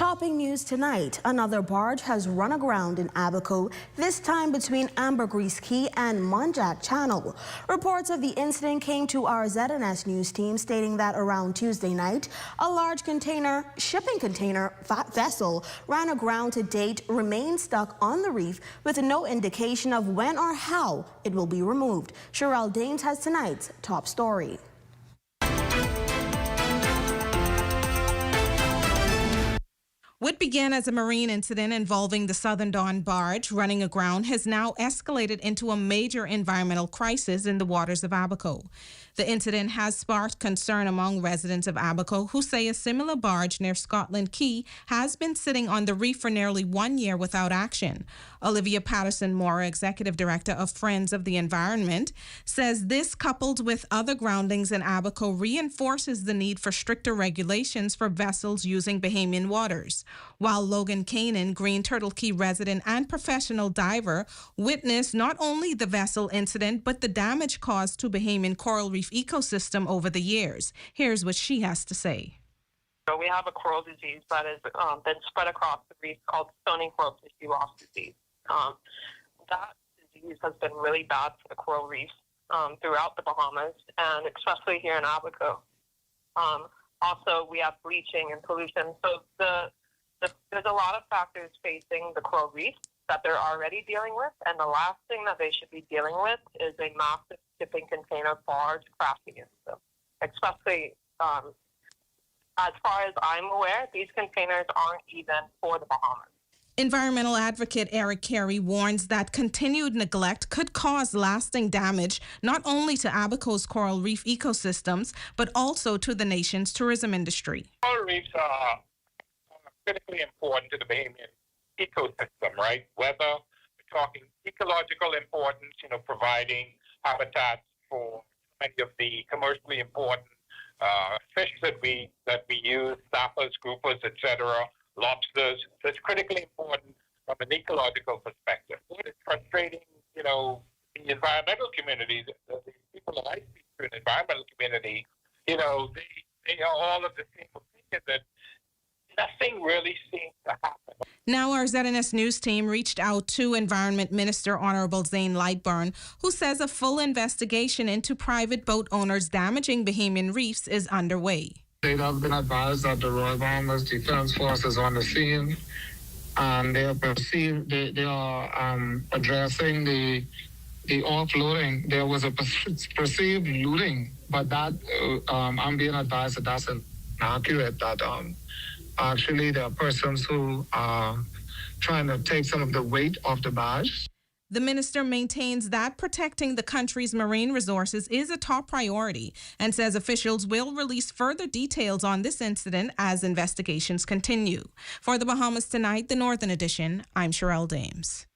Topping news tonight, another barge has run aground in Abaco, this time between Ambergris Key and Monjack Channel. Reports of the incident came to our ZNS news team stating that around Tuesday night, a large shipping container vessel ran aground. To date, remains stuck on the reef with no indication of when or how it will be removed. Sherelle Dames has tonight's top story. What began as a marine incident involving the Southern Dawn barge running aground has now escalated into a major environmental crisis in the waters of Abaco. The incident has sparked concern among residents of Abaco who say a similar barge near Scotland Key has been sitting on the reef for nearly 1 year without action. Olivia Patterson-Mora, Executive Director of Friends of the Environment, says this, coupled with other groundings in Abaco, reinforces the need for stricter regulations for vessels using Bahamian waters. While Logan Kanan, Green Turtle Key resident and professional diver, witnessed not only the vessel incident but the damage caused to Bahamian coral reef ecosystem over the years. Here's what she has to say. So we have a coral disease that has been spread across the reef called stony coral tissue loss disease. That disease has been really bad for the coral reefs throughout the Bahamas, and especially here in Abaco. Also, we have bleaching and pollution. So there's a lot of factors facing the coral reef that they're already dealing with, and the last thing that they should be dealing with is a massive shipping container barge crashing into them. Especially, as far as I'm aware, these containers aren't even for the Bahamas. Environmental advocate Eric Carey warns that continued neglect could cause lasting damage not only to Abaco's coral reef ecosystems, but also to the nation's tourism industry. Coral reefs are critically important to the Bahamian ecosystem, right? Whether we're talking ecological importance, providing habitats for many of the commercially important fish that we use, snappers, groupers, etc., lobsters. So it's critically important from an ecological perspective. What is frustrating, the environmental community, the people that I speak to in the environmental community, they are all of the same opinion that nothing really seems to happen. Now our ZNS News team reached out to Environment Minister Honorable Zane Lightburn, who says a full investigation into private boat owners damaging Bahamian reefs is underway. They have been advised that the Royal Bahamas Defense Force is on the scene, and they are addressing the offloading. There was a perceived looting, but that I'm being advised that that's inaccurate. That actually there are persons who are trying to take some of the weight off the barge. The minister maintains that protecting the country's marine resources is a top priority and says officials will release further details on this incident as investigations continue. For the Bahamas Tonight, the Northern Edition, I'm Sherelle Dames.